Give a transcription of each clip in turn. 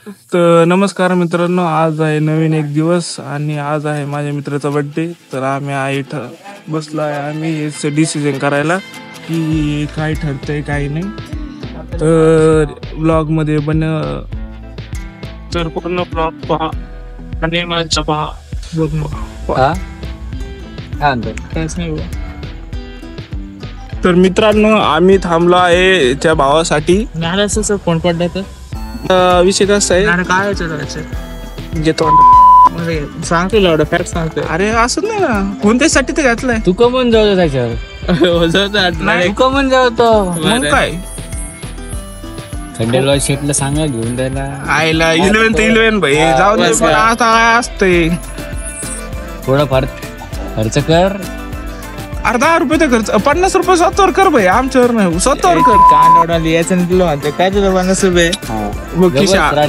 तर नमस्कार मित्रांनो, आज आहे नवीन एक दिवस आणि आज आहे माझ्या मित्राचा बर्थडे. तर आम्ही इथं बसलो आहे, आम्ही डिसिजन करायला की काय ठरतंय काय नाही. तर ब्लॉगमध्ये तर पूर्ण ब्लॉग पहा आणि माझा पहा. तर मित्रांनो, आम्ही थांबलो आहे त्या भावासाठी. फोन पडला तर विषय कसा आहे काय घेतो सांगतो एवढं फॅक्ट सांगतो. अरे असं नाही ना, कोणत्यासाठी तर घातलंय तू कमून जाऊ त्याच्यावर नाही. तू कमून जातो मग काय खंडेलवाल शेटला सांगा घेऊन द्यायला. आयला 11 भाई जाऊ दे. पण आता काय असतंय, थोडंफार खर्च कर. अरे 10 रुपये तर खर्च, 50 रुपये स्वतःवर कर भाई, आमच्यावर नाही, स्वतःवर कर. कांदा लिहायचं तुला म्हणते काय तुला 50 रुपये बघ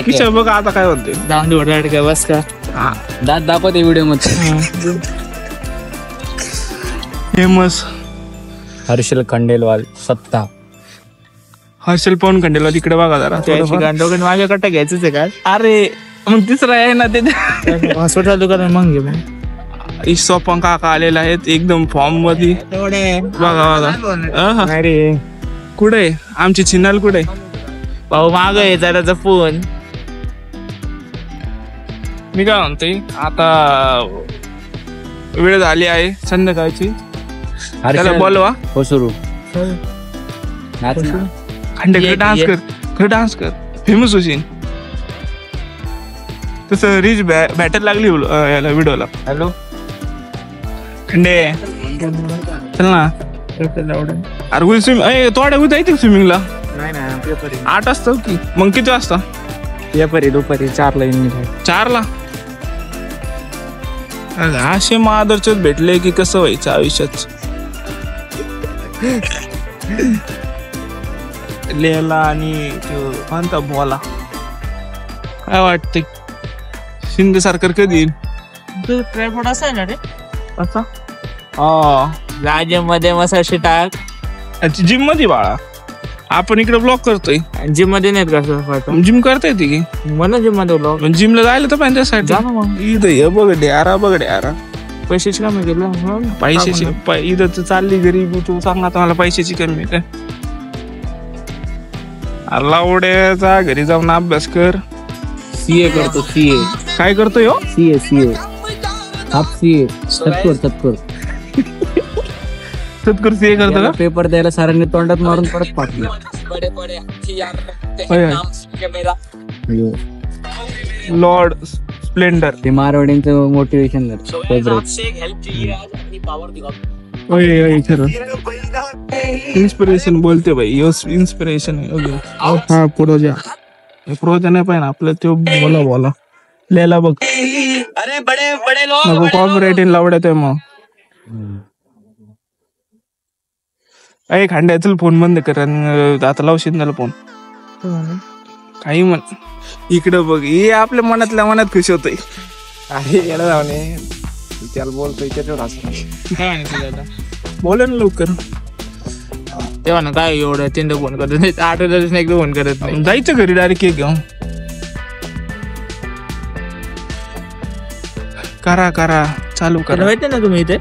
खिशा बघ आता काय म्हणते. दांडी का बस का दात दाखवते व्हिडिओ मध्ये. फेमस हर्षल खंडेलवाल सत्ता. हर्षल पवन खंडेलवाल तिकडे बघा जरा. माझ्याकडे घ्यायचंच आहे का? अरे मग तिसरा आहे ना ते हॉस्पिटल दुकान मग घे. ईसोपन काका आलेला आहेत एकदम फॉर्म मध्ये. बघा अरे कुठे आमची चिन्हाल कुठे भाऊ माग आहे जराचा फोन. मी काय म्हणतोय, आता वेळ झाली आहे संध्याकाळची. त्याला बोलवा. हो सुरू खंडे डान्स कर, खरं डान्स कर, फेमस होशील. तसं रीच बॅटर लागली याला व्हिडिओला. हॅलो खंडे चल ना. अरे उद्या स्विमिंग थोड्या उद्या येतील स्विमिंगला. नाही 8 वाजता की मग किती वाजता? पेपर दुपारी 4ला येईल. 4ला असे महादरचेच भेटले की कसं व्हायचं आयुष्यात. लेला आणि कोणता बोला काय वाटतंय शिंदे सरकार कधी येईल? ट्रायपॉड असा ना रे असा मध्ये मसाशी टाक. जिम मध्ये बाळा, आपण इकडे ब्लॉक करतोय. जिम मध्ये नाहीत का? जिम करता येते की मला जिम मध्ये ब्लॉक. जिमला जायला तर पाहिजे त्यासाठी. इथं बघ यारा पैशाची कमी केलं. पैशाची इथं तर चालली गरीबी. तू सांग आता मला पैशाची कमी काय? लावड्याचा घरी जाऊन अभ्यास कर. सीए करतो. सीए काय करतोय हो? सीए हाफ सीए सत्तर सीए करतो का? पेपर द्यायला सरांनी तोंडात मारून परत पाठवलं. लॉर्ड स्प्लेंडर ते मारवाड्यांचं मोटिवेशन. इन्स्पिरेशन बोलते भाई. इन्स्पिरेशन हा पुढे प्रोजा नाही पाहिजे आपलं. तो बोला लिहायला बघ. अरे बडे लोग कॉपरेट लावड्यात आहे. मग खांड्या चल फोन बंद कर आणि आता लावशील त्याला फोन. काही म्हण इकडं बघ. हे आपल्या मनातल्या मनात खुश होतय. अरे याला जाऊन त्याला बोलतोय त्याच्यावर असं बोला ना लवकर. तेव्हा ना काय एवढं 3दा फोन करत नाही, 8 दिवस एकदा फोन करत नाही. जायचं घरी डायरेक्ट केक घेऊन. करा चालू करा. माहिती ना तुम्ही इथे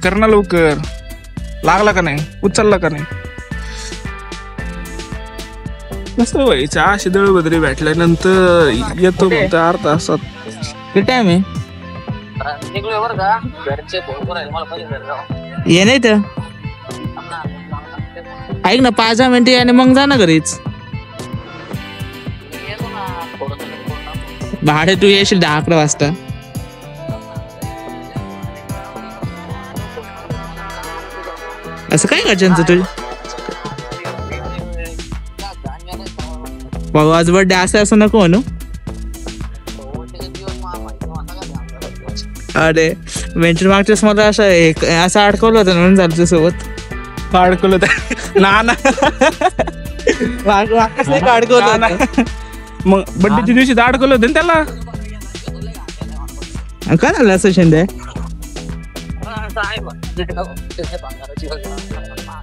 कर ना लवकर. लागला का नाही? उचलला का नाही? कसं व्हायचं अशी दळबद्री भेटल्यानंतर येतो म्हणतो अर्धा तासात. किती टाइम आहे? ये नाही तर ऐक ना 5-10 मिनिटे आणि मग जा ना घरीच. भाडे तू येशील 10-11 वाजता. असं काय घरच्यांचं तुझं भाऊ आज बर्थडे असं नको म्हणू. अरे मेंटल मागच्याच मला असं अडकवलं होतं म्हणून झालं तुझ्यासोबत. अडकवलं होतं ना अडकवलं. मग बर्थडेच्या दिवशी तर अडकवलं होतं त्याला. काय झालं असं शिंदे?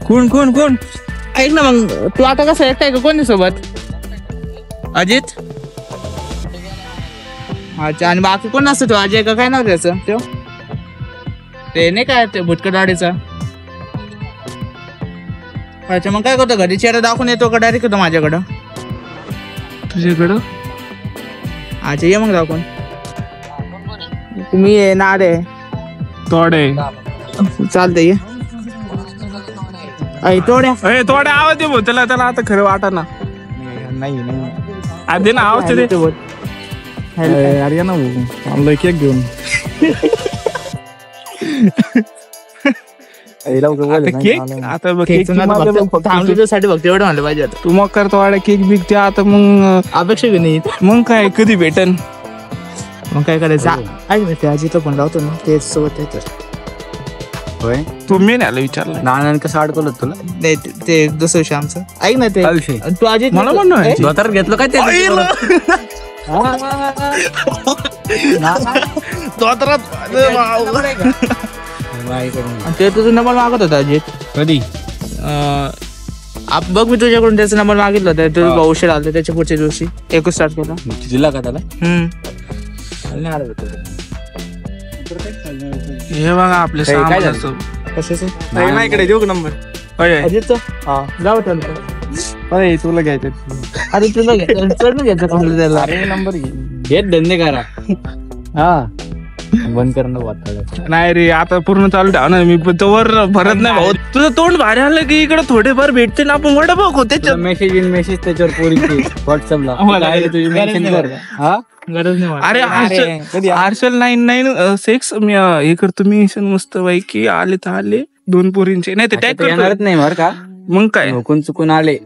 कोण कोण कोण ऐक ना मग तू आता कसं एकटा आहे का कोणी सोबत अजित अच्छा आणि बाकी कोण असतो तो अजय का काय नाव त्याचं तो ते नाही काय ते भुटकट दाढीचा अच्छा मग काय करतो घरी चेहरा दाखवून येतो का डायरेक्ट येतो माझ्याकडं तुझ्याकडं अच्छा ये मग दाखवून तुम्ही ये ना रे तोडे चालतंय ये ऐ तोड्या तोडे आवाज दे भाऊ त्याला त्याला आता खरं वाटा ना नाही आधी ना आवाज दे अरे ना चाललोय केक घेऊन आता बघ साठी बघते एवढं म्हणलं पाहिजे आता तू मग करतो वाड्या केक बिक ते आता मग अपेक्षा बी नाही मग काय कधी भेटन मग काय करायचं ऐक ना ते आजीला पण लावतो ना ते सोबत आहे तर होय तू मी नाही विचारलं नानाने कसं अडकवलं तुला नाही ते दुसरं विषय आमचं ऐक ना ते विषय तू आजी मला म्हणणं धोतर घेतलं काय ते तुझा नंबर मागत होता अजित कधी बघ मी तुझ्याकडून त्याचा नंबर मागितला होता तुझं उशीर आला त्याच्या पुढच्या दिवशी एकच स्टार्ट केला दिला का त्याला हे बघा आपले काय सामान झालं? असं. कशाचं इकडे देऊ का नंबर अजितचं जाऊ त्याला तुला घ्यायचं अरे तुला चढून घ्यायचं का त्याला अरे नंबर घेत धंदे करा हा बंद करणं वाटतं नाही रे आता पूर्ण चालू ठेव ना मी तोवर भरत नाही भाऊ तुझं तोंड भारी आलं की इकडे थोडेफार भेटते ना आपण वडा बघ होते मेसेज इन मेसेज त्याच्यावर पोरीची व्हॉट्सअपला तुझी मेन्शन कर हा गरज नाही अरे आर्शल 99 मी हे करतो मी मस्त पैकी आले तर आले 2 पोरींचे नाही ते टॅग येणारच नाही बरं का मग काय हुकून चुकून आले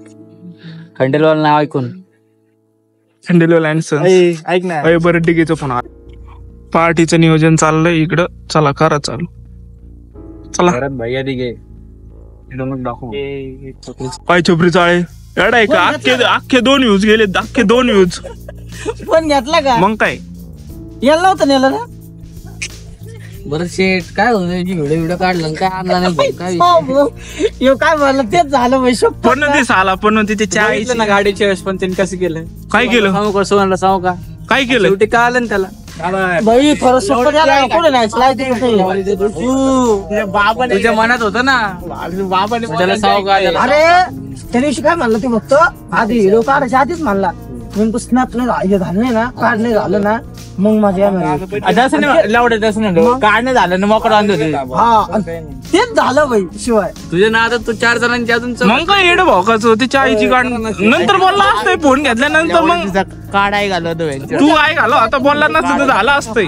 खंडेलवाल नाव ऐकून खंडेलवाल अँड सन्स ऐक ना बरं डिगेचं फोन पार्टीचं नियोजन चाललंय इकडं चला करा चालू चला परत भैया दिगे दाखव पाय छपरी चाळे एवढा का अख्खे 2 व्ह्यूज गेले अख्खे 2 व्ह्यूज पण घेतला का मग काय यायला होतं नेलं ना बरं शेट काय होतं व्हिडिओ काढला काय आणला नाही काय काय म्हणलं तेच झालं वैशोक पण ते साला पण तिथे चाळीस ना गाडीच्या वेळेस पण त्यांनी कसं केलं काय केलं सांगू का सोहनला सांगू का काय केलं शेवटी काय आलं ना त्याला भाई थोडं सोपं द्यायला कोणी नाही तुझ्या मनात होतं ना बाबाने त्याला सांगू का त्याला अरे त्या दिवशी काय म्हणलं ते फक्त आधी हिरो काढायच्या आधीच म्हणला मी स्नॅप नाही झालं नाही ना काढ नाही झालं ना मग माझ्या काढणे झालं ना मोकळं हा तेच झालं भाई शिवाय तुझ्या नादात तू 4 जणांची अजून मग काय येड भाऊकाचं ते चाळीची गाड नंतर बोलला असतंय फोन घेतल्यानंतर मग काढाय घालवतो तू काय घालो आता बोलला नसतं तर झालं असतंय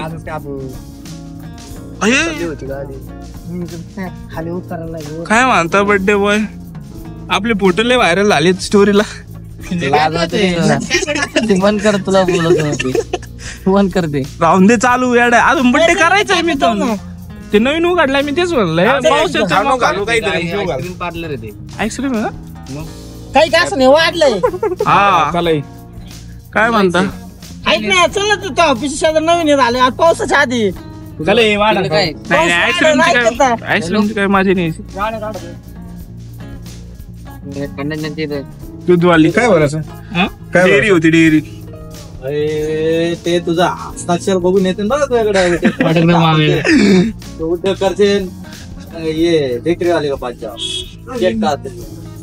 खाली उतरायला काय म्हणता बर्थडे बॉय आपले फोटो लय व्हायरल झाले स्टोरीला बंद कर तुला बोलत बंद कर दे राहून दे चालू येड अजून बर्थडे करायचंय मी तर ते नवीन उघडलाय मी तेच म्हणलंय आईस्क्रीम काही काय असं नाही वाढलंय हा काय म्हणता ऐक ना चल ना तू ऑफिस नवीन झाले आज पावसाच्या आधी आईस्क्रीमची काय माझी नाही दूधवाली काय बरं डेअरी होती डेअरी ते तुझा हस्ताक्षर बघून येते बघा तुझ्याकडे ये बेकरी वाले का पाच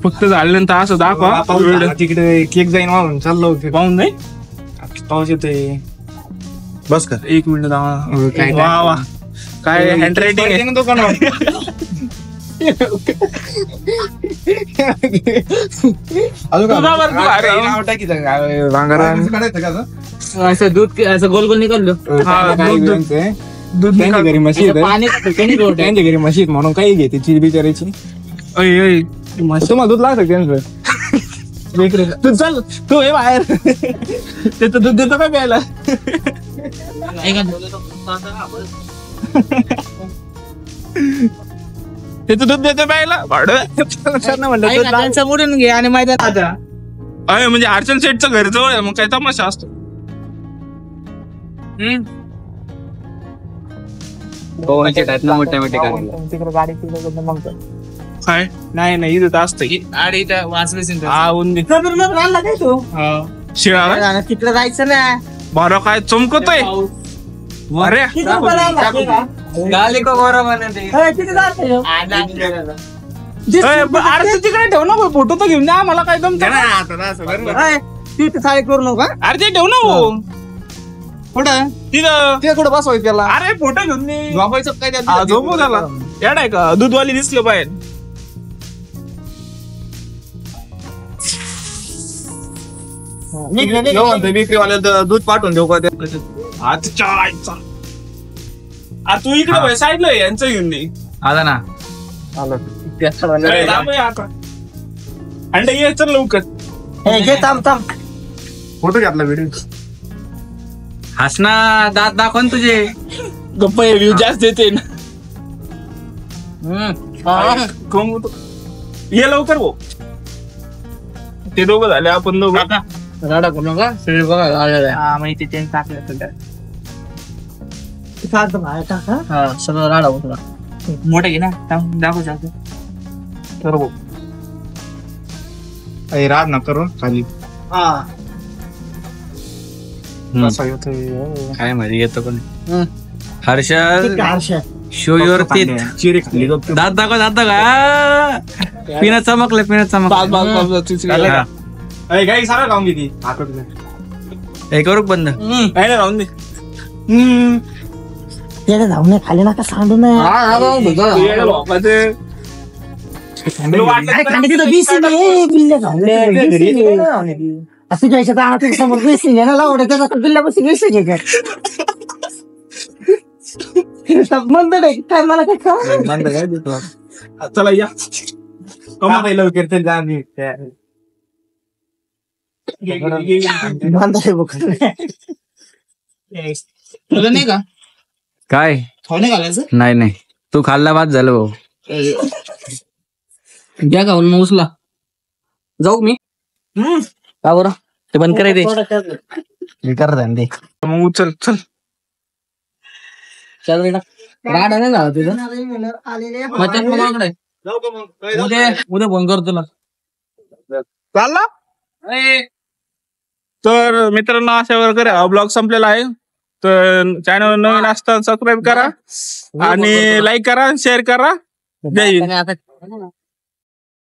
फक्त झाल्यानंतर असं दाखवा तिकडे केक जाईन मारून चाललो होते पाहून नाही पाऊस येतोय बस कर 1 मिनिट दावा वा वा काय हँड रायटिंग असं दूध असं गोल गोल निघालो दूध घरी म्हशी त्यांच्या घरी म्हशी म्हणून काही घेते चीज बिचारायची तुम्हाला दूध लागतं त्यांचं तू चल तू हे बाहेर त्याचं दूध देतो काय प्यायला त्याचं दूध देतो प्यायला म्हणलं समोरून घे आणि मैदान आता अरे म्हणजे अर्चन सेटचं घर जवळ आहे मग काय तमाशा असतो पवनचे टायतनं मोठे मोठे करायला. तिकडे गाडी तिकडे मग काय नाही नाही इथं तर असतं गाडी इथं वाचलीच हा उंदी आणला काय तू शिळा तिकडे जायचं ना बरं काय चमकतोय अरे किती रुपयाला आणला ते का? गाली का बरोबर नाही अरे, किती जात ह्यो? अरे तू तिकडे ठेव ना फोटो तर घेऊन द्या मला काय जमत अरे, तू इथे साडी करू नका अरे ते ठेव ना भाऊ. कुठं तिथं ते कुठं बसवायचं त्याला अरे फोटो घेऊन दे झोपायचं काय हा, झोपू त्याला येड आहे का दूधवाली दिसलं पाहिजे विक्रीवाल्याला दूध पाठवून देऊ का ते आजच्या आईचा अरे तू इकडे भाई साईडला ये, यांचं घेऊन दे आला ना अरे, थांब हे आता अंडे ये चल लवकर हे, घे थांब थांब फोटो घेतला व्हिडिओ हस ना दात दाखव ना तुझे गप्पा व्ह्यू जास्त येते ना कोण होतं? ये लवकर भाऊ ते दोघं झाले आपण दोघं राडा करू नका शरीर बघा आलेला हा माहिती ते टाकलं तुला चालतं बाहेर टाक हा. आहे सगळं राडा होतो मोठे घे ना दाखवू शकतो तर भाऊ राड न करून खाली हा काय माहिती येतो पण हर्षल ठीक आहे, हर्षद. शो युअर टीथ चिरी खाली गप दात दाखव पिण्यात चमकलं पिण्यात चमकलं हा. काही सारा लावून घेतली हे करू का बंद नाही राहून दे त्याला जाऊन नाही खाली नका सांडू नये तू येडं बापाचं. तुला वाटलं अरे, का? खाली तिथं बेसिन आहे, बिल्ल्या झाल्या. बेसिन आहे. असं घ्यायचं तर आता समोर बेसिन आहे ना लावडं त्याचा बिल्ल्यापासून बेसिन आहे का मंदड आहे काय मला काय कळलं? चला या लवकर ते जा मी मंदड आहे बघ. तुला नाही का काय नाही घालायचं नाही नाही तू खाल्ला बाद झालं भाऊ घ्या का मग उचला जाऊ मी का बरं ते बंद करायचे मी करत ते मग उचल चल राडा नाही झाला तुझं आलेले उद्या उद्या फोन करतो तुला चालला तर मित्रांनो अशा वगैरे हा ब्लॉग संपलेला आहे तर चॅनल नवीन असताना सबस्क्राईब करा आणि लाईक करा शेअर करा जय हिंद. आता